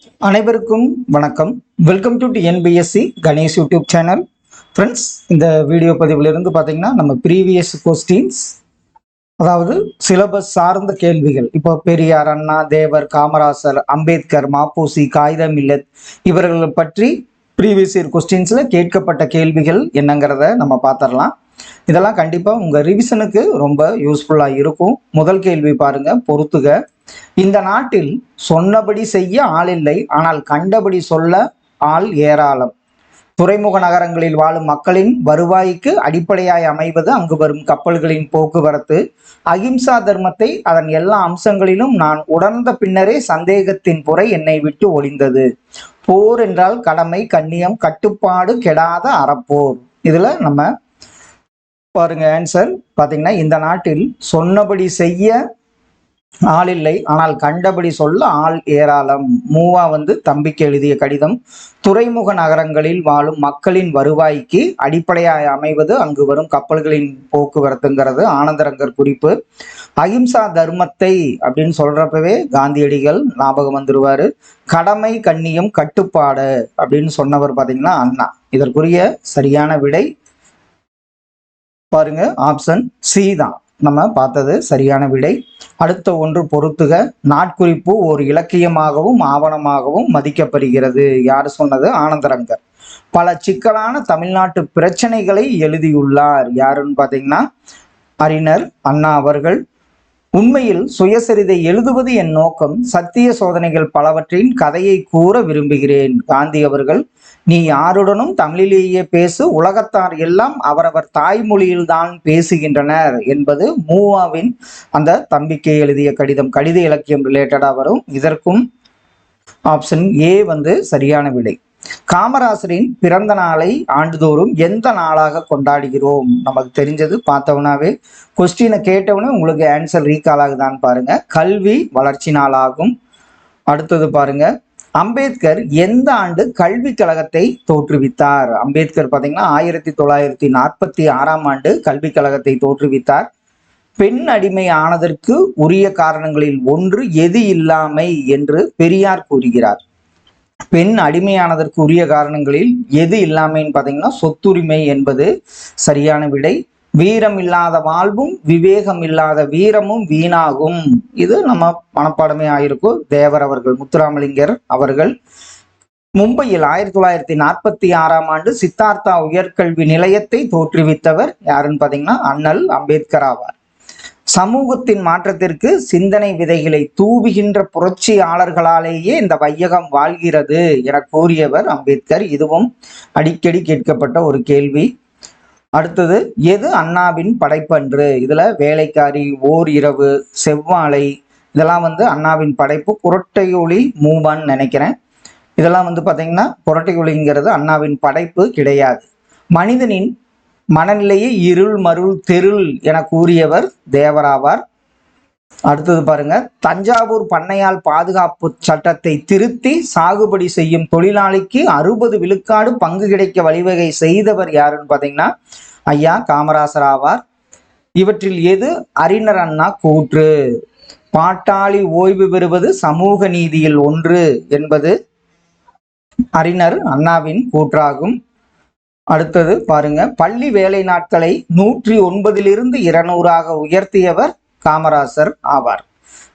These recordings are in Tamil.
அனைவருக்கும் வணக்கம். Welcome to TNPSC Ganesh YouTube channel. Friends, இந்த வீடியோ பதிவிலிருந்து பார்த்தீங்கன்னா நம்ம ப்ரீவியஸ் கொஸ்டின்ஸ், அதாவது சிலபஸ் சார்ந்த கேள்விகள், இப்போ பெரியார், அண்ணா, தேவர், காமராசர், அம்பேத்கர், மாப்போசி, காயிதே மில்லத் இவர்களை பற்றி ப்ரீவியஸ் இயர் கொஸ்டின்ஸில் கேட்கப்பட்ட கேள்விகள் என்னங்கிறத நம்ம பார்த்துடலாம். இதெல்லாம் கண்டிப்பாக உங்கள் ரிவிஷனுக்கு ரொம்ப யூஸ்ஃபுல்லாக இருக்கும். முதல் கேள்வி பாருங்க, பொறுத்துக. இந்த நாட்டில் சொன்னபடி செய்ய ஆள் இல்லை, ஆனால் கண்டபடி சொல்ல ஆள் ஏராளம். துறைமுக நகரங்களில் வாழும் மக்களின் வருவாய்க்கு அடிப்படையாய் அமைவது அங்கு வரும் கப்பல்களின் போக்குவரத்து. அகிம்சா தர்மத்தை அதன் எல்லா அம்சங்களிலும் நான் உணர்ந்த பின்னரே சந்தேகத்தின் புரை என்னை விட்டு ஒளிந்தது. போர் என்றால் கடமை, கண்ணியம், கட்டுப்பாடு கெடாத அறப்போர். இதுல நம்ம பாருங்க ஆன்சர் பாத்தீங்கன்னா, இந்த நாட்டில் சொன்னபடி செய்ய ஆள் இல்லை, ஆனால் கண்டபடி சொல்ல ஆள் ஏராளம். மூவா தம்பிக்கு எழுதிய கடிதம். துறைமுக நகரங்களில் வாழும் மக்களின் வருவாய்க்கு அடிப்படையாய் அமைவது அங்கு வரும் கப்பல்களின் போக்குவரத்துங்கிறது ஆனந்தரங்கர் குறிப்பு. அகிம்சா தர்மத்தை அப்படின்னு சொல்றப்பவே காந்தியடிகள் ஞாபகம் வந்துருவாரு. கடமை, கண்ணியம், கட்டுப்பாடு அப்படின்னு சொன்னவர் பாத்தீங்கன்னா அண்ணா. இதற்குரிய சரியான விடை பாருங்க, ஆப்ஷன் சி தான் நம்ம பார்த்தது சரியான விடை. அடுத்த ஒன்று, பொறுத்துக. நாட்குறிப்பு ஒரு இலக்கியமாகவும் ஆவணமாகவும் மதிக்கப்படுகிறது. யார் சொன்னது? ஆனந்தரங்கர். பல சிக்கலான தமிழ்நாட்டு பிரச்சனைகளை எழுதியுள்ளார். யாருன்னு பார்த்தீங்கன்னா அறிஞர் அண்ணா அவர்கள். உண்மையில் சுயசரிதை எழுதுவது என் நோக்கம். சத்திய சோதனைகள் பலவற்றின் கதையை கூற விரும்புகிறேன். காந்தி அவர்கள். நீ யாருடனும் தமிழிலேயே பேசு, உலகத்தார் எல்லாம் அவரவர் தாய்மொழியில்தான் பேசுகின்றனர் என்பது மூவாவின் அந்த தம்பிக்கு எழுதிய கடிதம். கடித இலக்கியம் ரிலேட்டடா வரும். இதற்கும் ஆப்ஷன் ஏ சரியான விடை. காமராசரின் பிறந்த நாளை ஆண்டுதோறும் எந்த நாளாக கொண்டாடுகிறோம்? நமக்கு தெரிஞ்சது. பார்த்தவனாவே கொஸ்டினை கேட்டவனே உங்களுக்கு ஆன்சர் ரீகால் ஆகுதான்னு பாருங்க. கல்வி வளர்ச்சி நாளாகும். அடுத்தது பாருங்க, அம்பேத்கர் எந்த ஆண்டு கல்விக் கழகத்தை தோற்றுவித்தார்? அம்பேத்கர் பார்த்தீங்கன்னா 1946 ஆண்டு கல்விக் கழகத்தை தோற்றுவித்தார். பெண் அடிமை ஆனதற்கு உரிய காரணங்களில் ஒன்று எது இல்லாமை என்று பெரியார் கூறுகிறார். பெண் அடிமையானதற்கு உரிய காரணங்களில் எது இல்லாமைன்னு பார்த்தீங்கன்னா சொத்துரிமை என்பது சரியான விடை. வீரம் இல்லாத வாழ்வும் விவேகம் இல்லாத வீரமும் வீணாகும். இது நம்ம மனப்பாடமே ஆயிருக்கும். தேவர் அவர்கள், முத்துராமலிங்கர் அவர்கள். மும்பையில் 1946 ஆண்டு சித்தார்த்தா உயர்கல்வி நிலையத்தை தோற்றுவித்தவர் யாருன்னு பார்த்தீங்கன்னா அண்ணல் அம்பேத்கர் ஆவார். சமூகத்தின் மாற்றத்திற்கு சிந்தனை விதைகளை தூவுகின்ற புரட்சியாளர்களாலேயே இந்த வையகம் வாழ்கிறது என கூறியவர் அம்பேத்கர். இதுவும் அடிக்கடி கேட்கப்பட்ட ஒரு கேள்வி. அடுத்தது, எது அண்ணாவின் படைப்பன்று? இதுல வேலைக்காரி, ஓர் இரவு, செவ்வாழை இதெல்லாம் அண்ணாவின் படைப்பு. குரட்டையொலி மூவான்னு நினைக்கிறேன். இதெல்லாம் பாத்தீங்கன்னா குரட்டையொலிங்கிறது அண்ணாவின் படைப்பு கிடையாது. மனிதனின் மனநிலையை இருள் மருள் தெருள் என கூறியவர் தேவராவார். அடுத்தது பாருங்க, தஞ்சாவூர் பண்ணையால் பாதுகாப்பு சட்டத்தை திருத்தி சாகுபடி செய்யும் தொழிலாளிக்கு 60 விழுக்காடு பங்கு கிடைக்க வழிவகை செய்தவர் யாருன்னு பார்த்தீங்கன்னா ஐயா காமராசர் ஆவார். இவற்றில் எது அறிஞர் அண்ணா கூற்று? பாட்டாளி ஓய்வு பெறுவது சமூக நீதியில் ஒன்று என்பது அறிஞர் அண்ணாவின் கூற்றாகும். அடுத்தது பாருங்க, பள்ளி வேலை நாட்களை 109 200 உயர்த்தியவர் காமராசர் ஆவார்.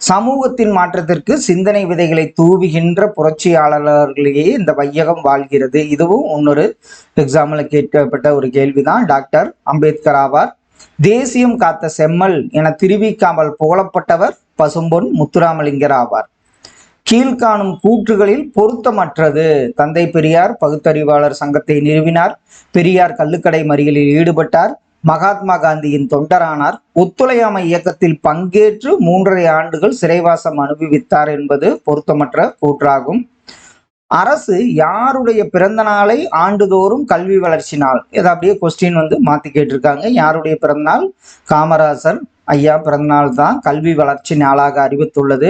சமூகத்தின் மாற்றத்திற்கு சிந்தனை விதைகளை தூவுகின்ற புரட்சியாளர்களையே இந்த வையகம் வாழ்கிறது. இதுவும் இன்னொரு எக்ஸாம்பிள் கேட்கப்பட்ட ஒரு கேள்விதான். டாக்டர் அம்பேத்கர் ஆவார். தேசியம் காத்த செம்மல் என திருவிக்காமல் புகழப்பட்டவர் பசும்பொன் முத்துராமலிங்கர் ஆவார். கீழ்காணும் கூற்றுகளில் பொருத்தமற்றது. தந்தை பெரியார் பகுத்தறிவாளர் சங்கத்தை நிறுவினார். பெரியார் கள்ளுக்கடை மறியலில் ஈடுபட்டார். மகாத்மா காந்தியின் தொண்டரானார். ஒத்துழையாமை இயக்கத்தில் பங்கேற்று 3.5 ஆண்டுகள் சிறைவாசம் அனுபவித்தார் என்பது பொருத்தமற்ற கூற்றாகும். அரசு யாருடைய பிறந்த நாளை ஆண்டுதோறும் கல்வி வளர்ச்சி நாள்? இதை அப்படியே கொஸ்டின் மாத்தி கேட்டிருக்காங்க. யாருடைய பிறந்தநாள்? காமராசர் ஐயா பிறந்தநாள் தான் கல்வி வளர்ச்சி நாளாக அறிவித்துள்ளது.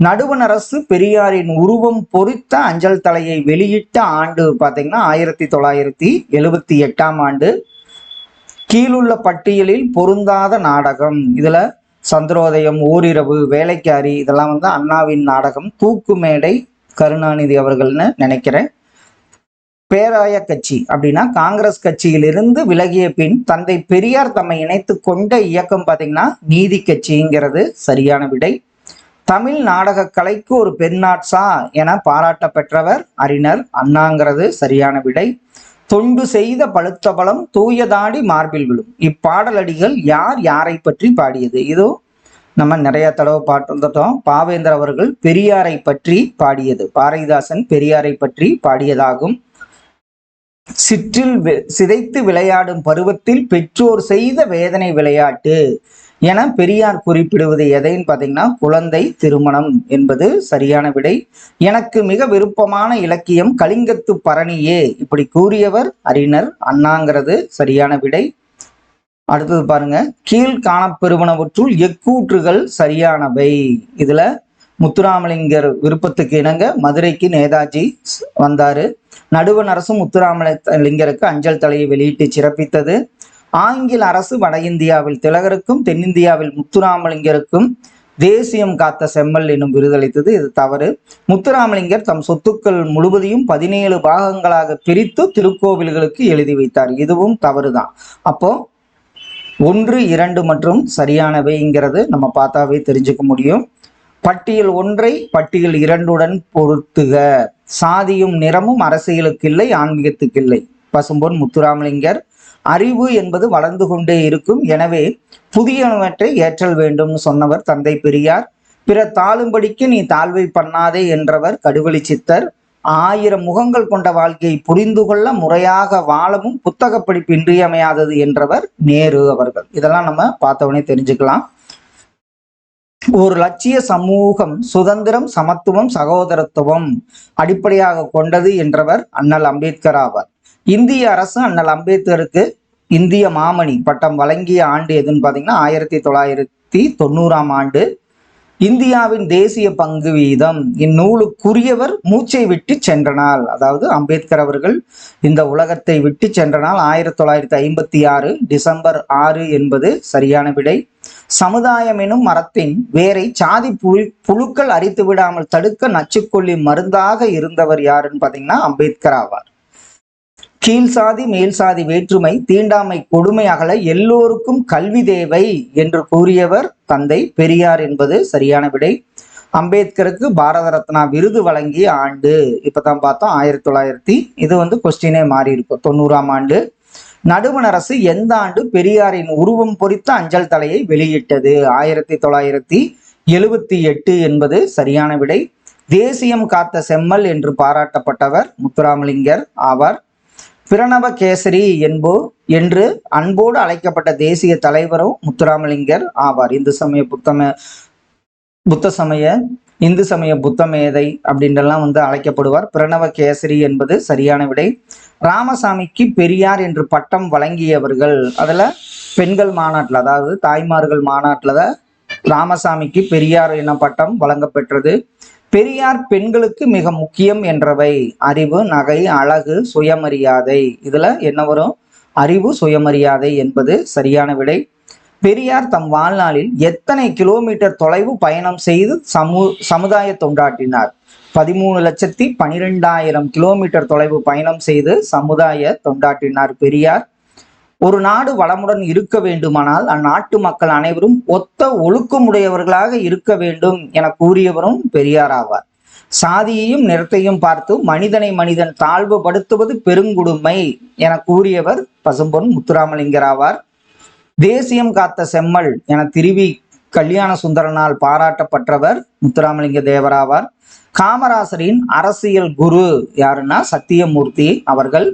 நடுவண் அரசு பெரியாரின் உருவம் பொறித்த அஞ்சல் தலையை வெளியிட்ட ஆண்டு பார்த்தீங்கன்னா 1978 ஆண்டு. கீழுள்ள பட்டியலில் பொருந்தாத நாடகம். இதுல சந்திரோதயம், ஓரிரவு, வேலைக்காரி இதெல்லாம் அண்ணாவின் நாடகம். தூக்கு மேடை, கருணாநிதி அவர்கள்னு நினைக்கிறேன். பேராய கட்சி அப்படின்னா காங்கிரஸ் கட்சியிலிருந்து விலகிய பின் தந்தை பெரியார் தம்மை இணைத்து கொண்ட இயக்கம் பார்த்தீங்கன்னா நீதி கட்சிங்கிறது சரியான விடை. தமிழ் நாடக கலைக்கு ஒரு பெருநாட்சா என பாராட்ட பெற்றவர் அறிஞர் அண்ணாங்கிறது சரியான விடை. தொண்டு செய்த பழுத்த பலம் தூயதாடி மார்பில் விழும். இப்பாடலடிகள் யார் யாரை பற்றி பாடியது? இதோ நம்ம நிறைய தடவை பாட்டு வந்துட்டோம். பாவேந்தர் அவர்கள் பெரியாரை பற்றி பாடியது, பாரதிதாசன் பெரியாரை பற்றி பாடியதாகும். சிற்றில் சிதைத்து விளையாடும் பருவத்தில் பெற்றோர் செய்த வேதனை விளையாட்டு என பெரியார் குறிப்பிடுவது எதைன்னு பார்த்தீங்கன்னா குழந்தை திருமணம் என்பது சரியான விடை. எனக்கு மிக விருப்பமான இலக்கியம் கலிங்கத்து பரணியே, இப்படி கூறியவர் அறிஞர் அண்ணாங்கிறது சரியான விடை. அடுத்தது பாருங்க, கீழ் காணப்பெறுவனவற்றுள் எக்கூற்றுகள் சரியானவை. இதுல முத்துராமலிங்கர் விருப்பத்துக்கு இணங்க மதுரைக்கு நேதாஜி வந்தாரு. நடுவண் அரசு முத்துராமலிங்கருக்கு அஞ்சல் தலையை வெளியிட்டு சிறப்பித்தது. ஆங்கில அரசு வட இந்தியாவில் திலகருக்கும் தென்னிந்தியாவில் முத்துராமலிங்கருக்கும் தேசியம் காத்த செம்மல் என்னும் விருதளித்தது. இது தவறு. முத்துராமலிங்கர் தம் சொத்துக்கள் முழுவதையும் 17 பாகங்களாக பிரித்து திருக்கோவில்களுக்கு எழுதி வைத்தார். இதுவும் தவறுதான். அப்போ 1, 2 மற்றும் சரியானவைங்கிறது நம்ம பார்த்தாவே தெரிஞ்சுக்க முடியும். பட்டியல் 1 பட்டியல் 2 பொருத்துக. சாதியும் நிறமும் அரசியலுக்கு இல்லை, ஆன்மீகத்துக்கு இல்லை. பசும்பொன் முத்துராமலிங்கர். அறிவு என்பது வளர்ந்து கொண்டே இருக்கும், எனவே புதியவற்றை ஏற்றல் வேண்டும்னு சொன்னவர் தந்தை பெரியார். பிற தாழும்படிக்கு நீ தாழ்வை பண்ணாதே என்றவர் கடுவெளி சித்தர். 1000 முகங்கள் கொண்ட வாழ்க்கையை புரிந்து கொள்ள முறையாக வாழவும் புத்தக படிப்பு இன்றியமையாதது என்றவர் நேரு அவர்கள். இதெல்லாம் நம்ம பார்த்தவனே தெரிஞ்சுக்கலாம். ஒரு லட்சிய சமூகம் சுதந்திரம், சமத்துவம், சகோதரத்துவம் அடிப்படையாக கொண்டது என்றவர் அண்ணல் அம்பேத்கர் ஆவார். இந்திய அரசு அண்ணல் அம்பேத்கருக்கு இந்திய மாமணி பட்டம் வழங்கிய ஆண்டு எதுன்னு பார்த்தீங்கன்னா 1990ஆம் ஆண்டு. இந்தியாவின் தேசிய பங்கு வீதம் இந்நூலுக்குரியவர் மூச்சை விட்டு சென்ற நாள், அதாவது அம்பேத்கர் அவர்கள் இந்த உலகத்தை விட்டு சென்ற நாள் 1956 டிசம்பர் 6 என்பது சரியான விடை. சமுதாயம் எனும் மரத்தின் வேரை சாதி புழுக்கள் அரித்து விடாமல் தடுக்க நச்சுக்கொல்லி மருந்தாக இருந்தவர் யாருன்னு பார்த்தீங்கன்னா அம்பேத்கர் ஆவார். கீழ் சாதி மேல் சாதி வேற்றுமை தீண்டாமை கொடுமை அகல எல்லோருக்கும் கல்வி தேவை என்று கூறியவர் தந்தை பெரியார் என்பது சரியான விடை. அம்பேத்கருக்கு பாரத ரத்னா விருது வழங்கிய ஆண்டு இப்பதான் பார்த்தோம் 1900. இது கொஸ்டினே மாறி இருக்கும் 90ஆம் ஆண்டு. நடுவண் அரசு எந்த ஆண்டு பெரியாரின் உருவம் பொறித்த அஞ்சல் தலையை வெளியிட்டது? 1978 என்பது சரியான விடை. தேசியம் காத்த செம்மல் என்று பாராட்டப்பட்டவர் முத்துராமலிங்கர் ஆவார். பிரணவ கேசரி என்று அன்போடு அழைக்கப்பட்ட தேசிய தலைவரும் முத்துராமலிங்கர் ஆவார். இந்து சமய புத்த மேதை அப்படின்றெல்லாம் அழைக்கப்படுவார். பிரணவ கேசரி என்பது சரியான விடை. ராமசாமிக்கு பெரியார் என்று பட்டம் வழங்கியவர்கள், அதுல பெண்கள் மாநாட்டில், அதாவது தாய்மார்கள் மாநாட்டில் ராமசாமிக்கு பெரியார் என பட்டம் வழங்கப்பெற்றது. பெரியார் பெண்களுக்கு மிக முக்கியம் என்றவை அறிவு, நகை, அழகு, சுயமரியாதை. இதுல என்ன வரும்? அறிவு, சுயமரியாதை என்பது சரியான விடை. பெரியார் தம் வாழ்நாளில் எத்தனை கிலோமீட்டர் தொலைவு பயணம் செய்து சமுதாய தொண்டாற்றினார்? 13,12,000 கிலோமீட்டர் தொலைவு பயணம் செய்து சமுதாய தொண்டாற்றினார் பெரியார். ஒரு நாடு வளமுடன் இருக்க வேண்டுமானால் அந்நாட்டு மக்கள் அனைவரும் ஒத்த ஒழுக்கமுடையவர்களாக இருக்க வேண்டும் என கூறியவரும் பெரியார் ஆவார். சாதியையும் நிறத்தையும் பார்த்து மனிதன் தாழ்வுபடுத்துவது பெருங்குடுமை என கூறியவர் பசும்பொன் முத்துராமலிங்கர் ஆவார். தேசியம் காத்த செம்மல் என திருவி கல்யாண சுந்தரனால் பாராட்டப்பட்டவர் முத்துராமலிங்க தேவராவார். காமராசரின் அரசியல் குரு யாருன்னா சத்தியமூர்த்தி அவர்கள்.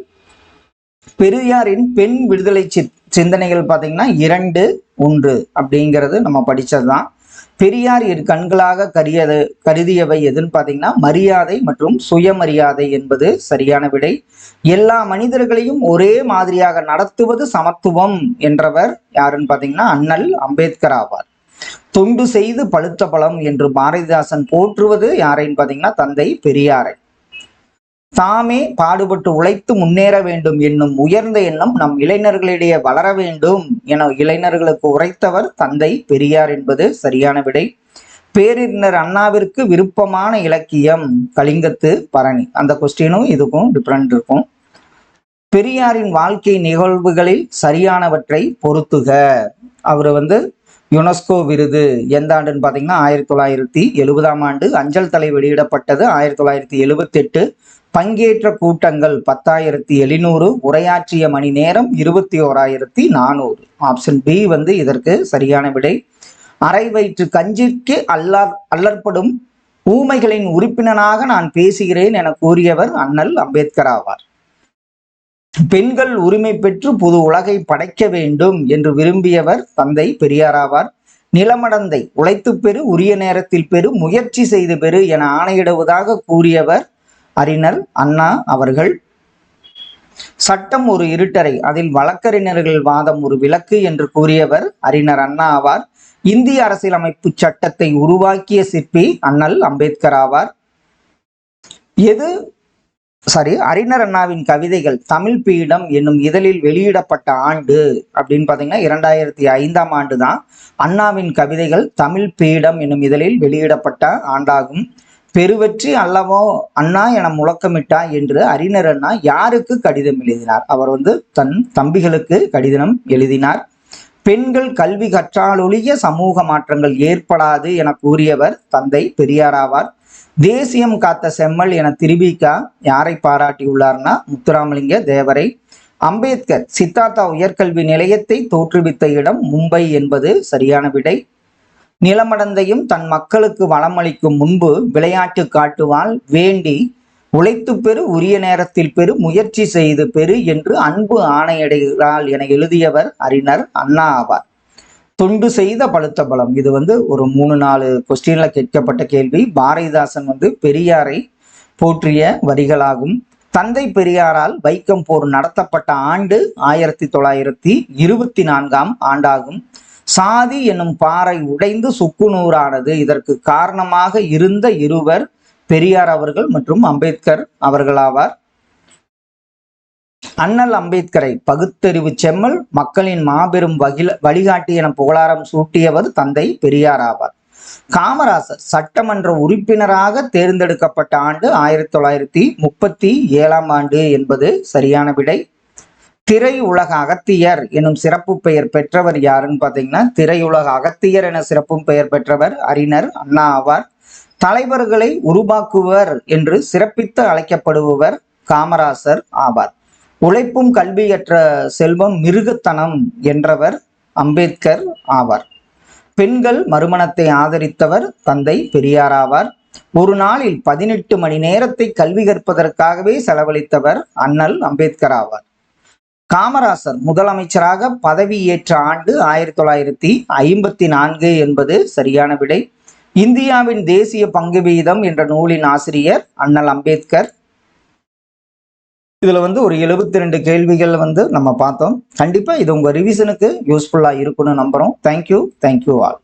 பெரியாரின் பெண் விடுதலை சிந்தனைகள் பார்த்தீங்கன்னா 2, 1 அப்படிங்கிறது நம்ம படிச்சதுதான். பெரியார் இரு கண்களாக கருதியவை எதுன்னு பார்த்தீங்கன்னா மரியாதை மற்றும் சுயமரியாதை என்பது சரியான விடை. எல்லா மனிதர்களையும் ஒரே மாதிரியாக நடத்துவது சமத்துவம் என்றவர் யாருன்னு பார்த்தீங்கன்னா அண்ணல் அம்பேத்கர் ஆவார். தொண்டு செய்து பழுத்த பழம் என்று பாரதிதாசன் போற்றுவது யாரைன்னு பார்த்தீங்கன்னா தந்தை பெரியாரை. தாமே பாடுபட்டு உழைத்து முன்னேற வேண்டும் என்னும் உயர்ந்த எண்ணம் நம் இளைஞர்களிடையே வளர வேண்டும் என இளைஞர்களுக்கு உரைத்தவர் தந்தை பெரியார் என்பது சரியான விடை. பேரறிஞர் அண்ணாவிற்கு விருப்பமான இலக்கியம் கலிங்கத்து பரணி. அந்த கொஸ்டினும் இதுக்கும் டிஃப்ரெண்ட் இருக்கும். பெரியாரின் வாழ்க்கை நிகழ்வுகளில் சரியானவற்றை பொருத்துக. அவர் யுனெஸ்கோ விருது எந்த ஆண்டுன்னு பார்த்தீங்கன்னா 1970ஆம் ஆண்டு. அஞ்சல் தலை வெளியிடப்பட்டது 1978. பங்கேற்ற கூட்டங்கள் 10,700. உரையாற்றிய மணி நேரம் 21,400. ஆப்ஷன் பி இதற்கு சரியான விடை. அரை வயிற்று கஞ்சிற்கு அல்லற்படும் ஊமைகளின் உறுப்பினராக நான் பேசுகிறேன் என கூறியவர் அண்ணல் அம்பேத்கர் ஆவார். பெண்கள் உரிமை பெற்று புது உலகை படைக்க வேண்டும் என்று விரும்பியவர் தந்தை பெரியார் ஆவார். நிலமடந்தை உழைத்து பெறு, உரிய நேரத்தில் பெறு, முயற்சி செய்து பெறு என ஆணையிடுவதாக கூறியவர் அறிஞர் அண்ணா அவர்கள். சட்டம் ஒரு இருட்டறை, அதில் வழக்கறிஞர்கள் வாதம் ஒரு விளக்கு என்று கூறியவர் அறிஞர் அண்ணா ஆவார். இந்திய அரசியலமைப்பு சட்டத்தை உருவாக்கிய சிற்பி அண்ணல் அம்பேத்கர் ஆவார். அறிஞர் அண்ணாவின் கவிதைகள் தமிழ் பீடம் என்னும் இதழில் வெளியிடப்பட்ட ஆண்டு அப்படின்னு பார்த்தீங்கன்னா 2005ஆம் ஆண்டு தான் அண்ணாவின் கவிதைகள் தமிழ் பீடம் என்னும் இதழில் வெளியிடப்பட்ட ஆண்டாகும். பெருவெற்றி அல்லவோ அண்ணா என முழக்கமிட்டா என்று அறிஞர் அண்ணா யாருக்கு கடிதம் எழுதினார்? அவர் தன் தம்பிகளுக்கு கடிதம் எழுதினார். பெண்கள் கல்வி கற்றாலொழிய சமூக மாற்றங்கள் ஏற்படாது என கூறியவர் தந்தை பெரியார் ஆவார். தேசியம் காத்த செம்மல் என திருபிகா யாரை பாராட்டியுள்ளார்னா முத்துராமலிங்க தேவரை. அம்பேத்கர் சித்தார்த்தா உயர்கல்வி நிலையத்தை தோற்றுவித்த இடம் மும்பை என்பது சரியான விடை. நிலமடந்தையும் தன் மக்களுக்கு வளமளிக்கும் முன்பு விளையாட்டு காட்டுவாள் வேண்டி உழைத்து பெறு, உரிய நேரத்தில் பெறு, முயற்சி செய்து பெறு என்று அன்பு ஆணையிடுகிறாள் என எழுதியவர் அறிஞர் அண்ணா ஆவார். தொண்டு செய்த பழுத்த பலம், இது ஒரு 3-4 கொஸ்டின்ல கேட்கப்பட்ட கேள்வி. பாரதிதாசன் பெரியாரை போற்றிய வரிகளாகும். தந்தை பெரியாரால் வைக்கம் போர் நடத்தப்பட்ட ஆண்டு 1924ஆம் ஆண்டாகும். சாதி என்னும் பாறை உடைந்து சுக்குநூறானது, இதற்கு காரணமாக இருந்த இருவர் பெரியார் அவர்கள் மற்றும் அம்பேத்கர் அவர்களாவார். அண்ணல் அம்பேத்கரை பகுத்தறிவு செம்மல், மக்களின் மாபெரும் வழிகாட்டி என புகழாரம் சூட்டியவர் தந்தை பெரியார் ஆவார். காமராசர் சட்டமன்ற உறுப்பினராக தேர்ந்தெடுக்கப்பட்ட ஆண்டு 1937ஆம் ஆண்டு என்பது சரியான விடை. திரையுலக அகத்தியர் எனும் சிறப்பு பெயர் பெற்றவர் யாருன்னு பார்த்தீங்கன்னா திரையுலக அகத்தியர் என சிறப்பு பெயர் பெற்றவர் அறிஞர் அண்ணா ஆவார். தலைவர்களை உருவாக்குவர் என்று சிறப்பித்து அழைக்கப்படுபவர் காமராசர் ஆவார். உழைப்பும் கல்வியற்ற செல்வம் மிருகத்தனம் என்றவர் அம்பேத்கர் ஆவார். பெண்கள் மறுமணத்தை ஆதரித்தவர் தந்தை பெரியார் ஆவார். ஒரு நாளில் 18 மணி நேரத்தை கல்வி கற்பதற்காகவே செலவழித்தவர் அண்ணல் அம்பேத்கர் ஆவார். காமராசர் முதலமைச்சராக பதவியேற்ற ஆண்டு 1954 என்பது சரியான விடை. இந்தியாவின் தேசிய பங்கு வீதம் என்ற நூலின் ஆசிரியர் அண்ணல் அம்பேத்கர். இதுல ஒரு 72 கேள்விகள் நம்ம பார்த்தோம். கண்டிப்பா இது உங்க ரிவிஷனுக்கு யூஸ்ஃபுல்லா இருக்குன்னு நம்புறோம். Thank you all.